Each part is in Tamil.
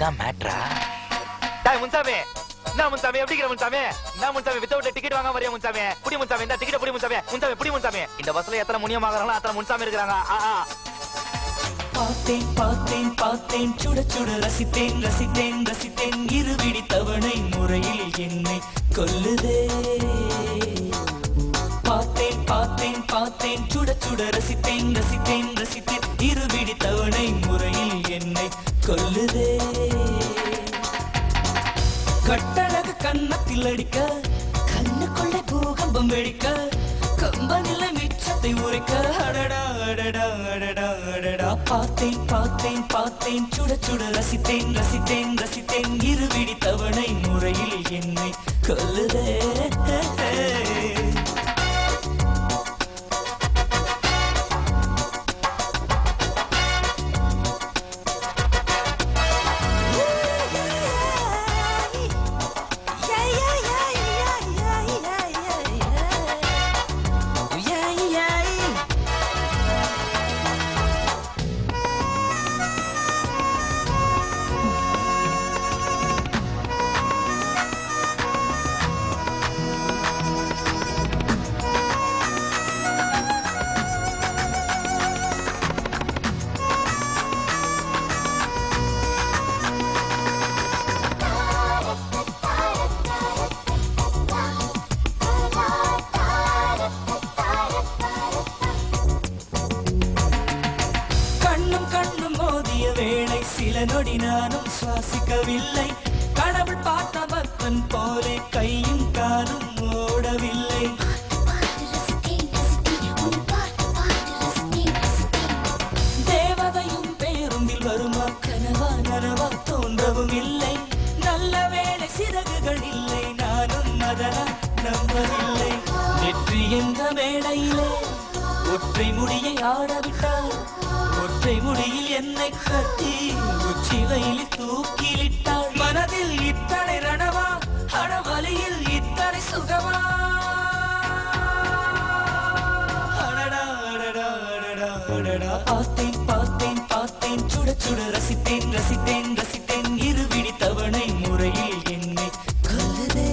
இதான் மேட்ரா? முன்சாமி என்ன முன்சாமி எப்படி முன்சாமி? என்ன முன்சாமி வித்தவுட் டிக்கெட் வாங்க வரையா முன்சாமி? புடி முன்சாமி இந்த டிக்கெட் புடி முன்சாமி. முன்சாமி புடி முன்சாமி. இந்த பஸ்ல எத்தனை முனியமாகறாங்களோ அத்தனை முன்சாமி இருக்காங்க. பார்த்தேன் பார்த்தேன் பார்த்தேன் சுட சுட ரசித்தேன் ரசித்தேன் ரசித்தேன் இருவிடி தவணை முறையில் என்னை கொல்லுதே. பார்த்தேன் பார்த்தேன் பார்த்தேன் சுட சுட ரசித்தேன் ரசித்தேன் ரசித்தேன் இருவிடி தவணை முறையில் என்னை கொல்லுதே. கட்டழகு கன்னத்தில் அடிக்க கண்ணுக்குள்ளே பூகம்பம் வெடிக்க கம்பனில மிச்சத்தை உரைக்க அடடா அடடா அடடா அடடா. பார்த்தேன் பார்த்தேன் பார்த்தேன் சுட சுட ரசித்தேன் ரசித்தேன் ரசித்தேன் இருவிடி தவணை முறையில் என்னை கொல்லுதே. சில நொடி நானும் சுவாசிக்கவில்லை. கடவுள் பார்த்த பக்தன் போலே கையும் காலும் ஓடவில்லை. தேவதையும் பேரும்பில் வருமா கனவா நனவா தோன்றவும் இல்லை. நல்ல வேளை சிறகுகள் இல்லை நானும் அதனால் நம்பவில்லை. நெற்றி என்ற மேடையிலே ஒற்றை முடியை ஆடவிட்டால் ஒற்றை முடியில் என்னை கட்டி உச்சி வயலில் தூக்கிலிட்டாள். மனதில் இத்தனை ரணவா அடவலியில் இத்தனை சுகமா அடடா அடடா அடடா அடடா. பார்த்தேன் பார்த்தேன் பார்த்தேன் சுட சுட ரசித்தேன் ரசித்தேன் ரசித்தேன் இருவிடி தவணை முறையில் என்னை கொல்லுதே.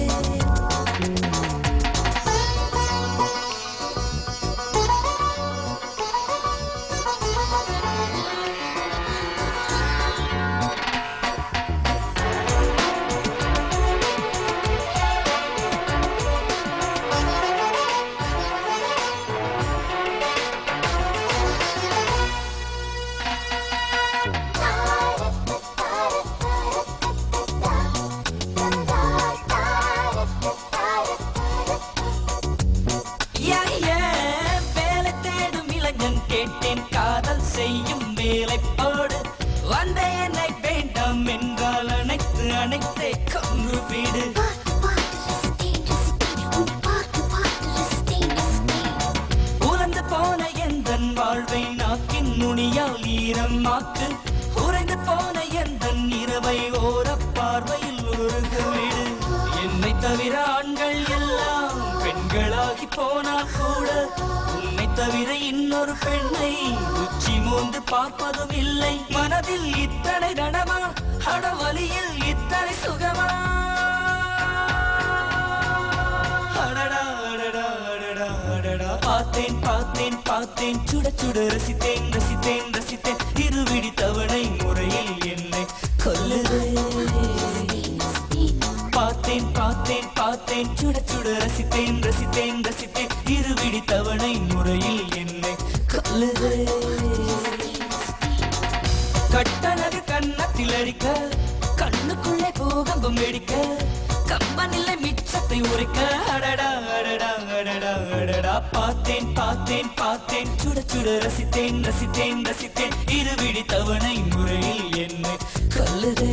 கேட்டேன் காதல் செய்யும் வேலைப்பாடு வந்த என்னை வேண்டாம் என்றால் அனைத்து அனைத்தை கொன்று வீடு. உறந்து போன எந்தன் வாழ்வை நாக்கின் நுனியால் ஈரமாக்கு. உறைந்து போன எந்தன் இரவை ஓர பார்வையில் உருக வீடு. என்னை தவிர ஆண்கள் எல்லாம் பெண்களாகி போனால் கூட உன்னை தவிர இன்னொரு பெண்ணை உச்சி மூந்து பார்ப்பதும் இல்லை. மனதில் இத்தனை ரணமா அடவலியில் இத்தனை சுகமா அடடா அடடா அடடா அடடா. பார்த்தேன் பார்த்தேன் பார்த்தேன் சுட சுட ரசித்தேன் ரசித்தேன் ரசித்தேன் இருவிடி தவணை முறையில் என்னை கொல்லுதே. பார்த்தேன் பார்த்தேன் பார்த்தேன் சுட சுட ரசித்தேன் ரசித்தேன் ரசித்தேன் இருவிடி தவணை முறையில் என்னை கொல்லுதே. கட்டழகு கன்னத்தில் அடிக்க கண்ணுக்குள்ளே பூகம்பம் வெடிக்க கம்பனில்லை மிச்சத்தை உரைக்க அடடா அடடா அடடா அடடா. பார்த்தேன் பார்த்தேன் பார்த்தேன் சுட சுட ரசித்தேன் ரசித்தேன் ரசித்தேன் இருவிடி தவணை முறையில் என்னை கொல்லுதே.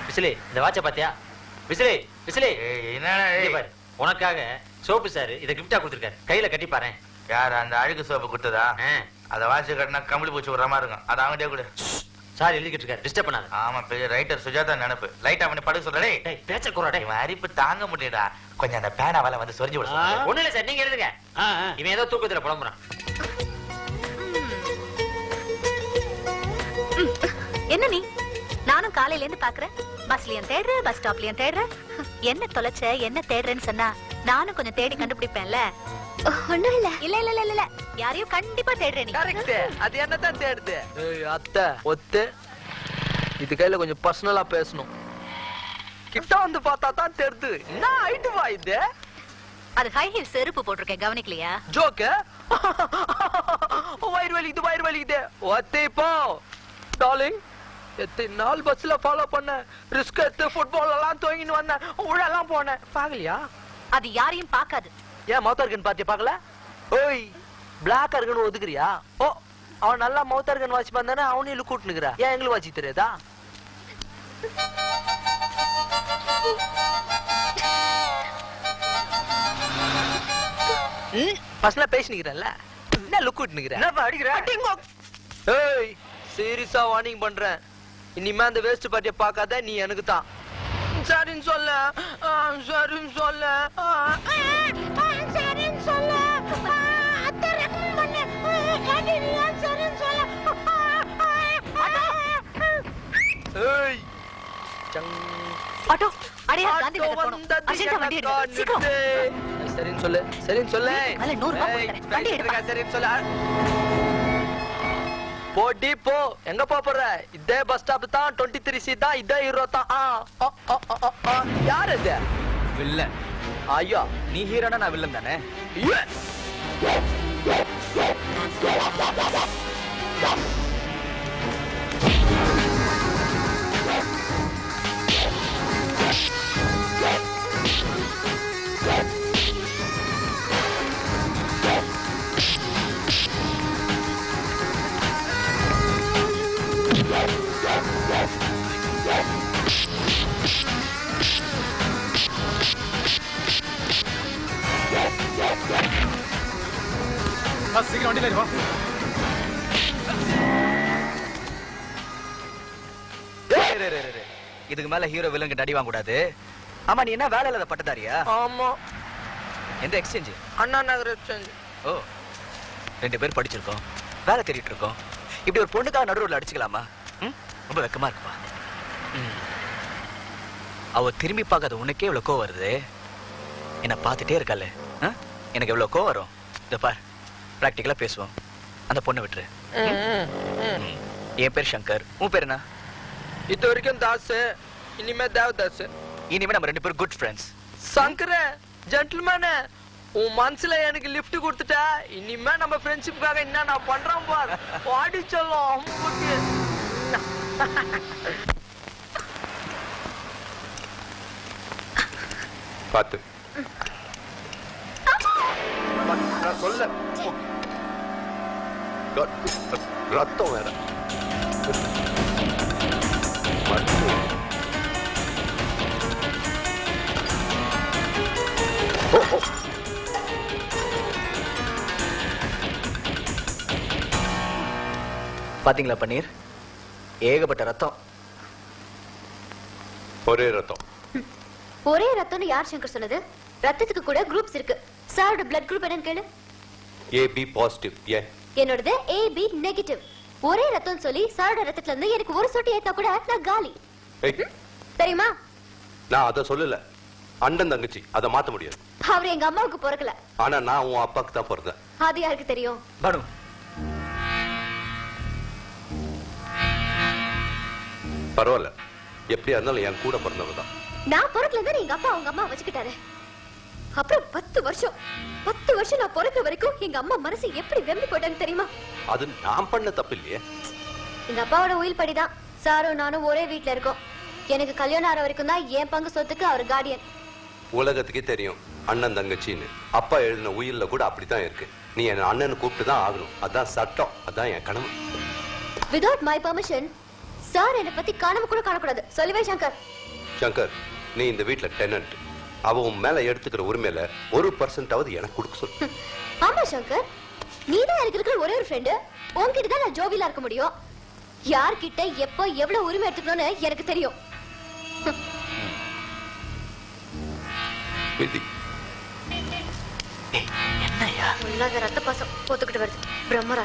விசிலி இந்த வாட்ச பாத்தியா? விசிலி விசிலி என்ன உனக்காக சோப்பு சார் இதை கிஃப்டா கொடுத்துருக்காரு. கையில கட்டி பாரு. யார் அந்த அழுக்கு சோப்பு கொடுத்ததா? அதை வாட்ச கட்டினா கம்பளி பூச்சி விடுற மாதிரி இருக்கும். அதை அவங்ககிட்டே கொடு. சார் எழுதிக்கிட்டு இருக்காரு, டிஸ்டர்ப் பண்ணாத. ஆமா, பெரிய ரைட்டர் சுஜாதா நினைப்பு. லைட் அவனை படுக்க சொல்றே. டேய் பேச்ச குறடே. இவன் அரிப்பு தாங்க முடியடா. கொஞ்சம் அந்த பேனாவால வந்து சொரிஞ்சு விட சொல்லு. ஒண்ணு இல்ல சார், நீங்க எழுதுங்க. இவன் ஏதோ தூக்கத்துல புலம்புறான். என்ன நீ? நானும் காலையில இருந்து பாக்குறேன். பஸ்லயும் தேடுற, பஸ் ஸ்டாப்லயும் தேடுற. என்ன தொலைச்ச, என்ன தேடுறேன்னு சொன்னா நானும் கொஞ்சம் தேடி கண்டுபிடிப்பேன்ல. ஒண்ணும் இல்ல. இல்ல இல்ல இல்ல இல்ல, யாரையும் கண்டிப்பா தேடுற நீ. கரெக்ட். அது என்னதான் தேடுது? அத்தை ஒத்து இது கையில கொஞ்சம் பர்சனலா பேசணும். கிட்ட வந்து பார்த்தா தான் தெரியுது. என்ன ஐட்டமா இது? அது ஹை ஹீல் செருப்பு போட்டிருக்கேன், கவனிக்கலையா? ஜோக்கு. வயிறு வலிக்குது. ஒத்தே போ டார்லிங். எத்தனை நாள் பஸ்ல ஃபாலோ பண்ண, ரிஸ்க் எடுத்து ஃபுட்பால் எல்லாம் தூங்கின்னு வந்தேன், உழெல்லாம் போனேன். பாக்கலையா? அது யாரையும் பார்க்காது. ஏன் மௌத்தார்கன் பாத்தியா பாக்கல? ஓய் பிளாக் இருக்கன்னு ஒதுக்குறியா? ஓ அவன் நல்லா மௌத்தார்கன் வாட்சி பண்ணானே, அவனையும் இழுக்கு கூட்டுனுக்குறா. ஏன் எங்களுக்கு வாட்சி தெரியாதா? பஸ்ல பேசினுக்கிறேன்ல, என்ன லுக் கூட்டுனுக்குற? என்னப்பா அடிக்கிற? ஏய் சீரியஸா வார்னிங் பண்றேன். இனிமே அந்த வேஸ்ட் பார்ட்டிய பார்க்காத, நீ எனக்கு தான். சரின்னு சொல்ல. சரின்னு சொல்ல. சரின்னு சொல்ல. அத்தை ரெக்கமெண்ட் பண்ணு. சரின்னு சொல்ல. ஏய் ஆட்டோ அடையா, காந்தி நகர் போணும். அர்ஜென்ட்டா வண்டி எடு, சீக்கிரம். சரின்னு சொல்லு. சரின்னு சொல்லு. மேல 100 ரூபாய் கொடுக்கறேன். வண்டி எடுப்பா. சரின்னு சொல்லு. போடி போ. எங்க போற? இதே பஸ் ஸ்டாப் தான், 23C தான், இதே ஹீரோ தான். யார் இது? வில்லன். ஐயா நீ ஹீரோனா நான் வில்லன் தானே? சீக்கிரம் வண்டியில வா. இதுக்கு மேல ஹீரோ வில்லன் கிட்ட அடி வாங்க கூடாது. ஆமா, நீ என்ன வேலை இல்லாத பட்டதாரியா? ஆமா. எந்த எக்ஸ்சேஞ்ச்? அண்ணா நகர் எக்ஸ்சேஞ்ச். ஓ, 2 பேர் படிச்சிருக்கோம், வேலை தேடிட்டு இருக்கோம். இப்படி ஒரு பொண்ணுக்காக நடுவுல அடிச்சுக்கலாமா? ரொம்ப வெக்கமா இருக்குப்பா. அவ திரும்பி பார்க்காத உனக்கே இவ்வளவு கோவம் வருது. என்ன பார்த்துட்டே இருக்கால, எனக்கு எவ்வளவு கோவம் வரும். இத பார், பிராக்டிகலா பேசுவோம். அந்த பொண்ணை விட்டுரு. என் பேர் சங்கர், உன் பேர் என்ன? இது வரைக்கும் தாஸ், இனிமே தேவதாஸ். இனிமே நம்ம 2 பேரும் குட் ஃப்ரெண்ட்ஸ். சங்கர ஜென்டில்மேன், உன் மனசுல எனக்கு லிஃப்ட் கொடுத்துட்டா, இனிமே நம்ம ஃப்ரெண்ட்ஷிப்காக என்ன நான் பண்றேன் பார். பாடி சொல்லும். பாத்து சொல்ல ரத்தம் வேற. பாத்தீங்களா பன்னீர், ஏகப்பட்ட ரத்தம். ஒரே ரத்தம். ஒரே ரத்தம்னு யார் சங்கர் சொன்னது? ரத்தத்துக்கு கூட குரூப்ஸ் இருக்கு. சாரோட பிளட் குரூப் என்னன்னு கேளு. AB positive. ஏன்? என்னோடது AB நெகட்டிவ். ஒரே ரத்தம் சொல்லி சாரோட ரத்தத்துல இருந்து எனக்கு ஒரு சொட்டு ஏத்தா கூட நான் காலி. தெரியுமா? நான் அத சொல்லல, அண்ணன் தங்கச்சி, அத மாத்த முடியாது. அவர் எங்க அம்மாவுக்கு பிறக்கல. ஆனா நான் உன் அப்பாக்கு தான் பிறந்தேன். அது யாருக்கு தெரியும்? பானு, பரவாயில்ல, எப்படியா இருந்தாலும் என் கூட பிறந்தவங்க தான். நான் பிறக்கல இருந்தா எங்க அப்பா அவங்க அம்மா வச்சுக்கிட்டாரு. அப்புறம் 10 வருஷம் நான் பிறக்க வரைக்கும் எங்க அம்மா மனசு எப்படி வெம்பி போட்டாங்க தெரியுமா? அது நான் பண்ண தப்பு இல்லையே. எங்க அப்பாவோட உயில் படிதான் சாரும் நானும் ஒரே வீட்டுல இருக்கோம். எனக்கு கல்யாணம் ஆற வரைக்கும் தான் என் பங்கு சொத்துக்கு அவர் கார்டியன். உலகத்துக்கே தெரியும் அண்ணன் தங்கச்சின்னு. அப்பா எழுதின உயிர்ல கூட அப்படித்தான் இருக்கு. நீ என் அண்ணன் கூப்பிட்டு தான் ஆகணும். அதான் சட்டம், அதான் என் கடமை. வித்வுட் மை பெர்மிஷன் சார் என்னை பத்தி கனவு கூட காணக்கூடாது. சொல்லுவே சங்கர். சங்கர், நீ இந்த வீட்டுல டெனன்ட். அவ உன் மேல எடுத்துக்கிற உரிமையில 1% எனக்கு கொடுக்க சொல்லு. ஆமா சங்கர், நீதான் எனக்கு இருக்கிற ஒரே ஒரு ஃப்ரெண்டு. உன்கிட்ட தான் நான் ஜோவிலா இருக்க முடியும். யார்கிட்ட எப்போ எவ்வளவு உரிமை எடுத்துக்கணும்னு எனக்கு தெரியும். விதி. என்னய்யா உள்ளாத ரத்த பாசம் போத்துக்கிட்டு வருது. பிரம்மரா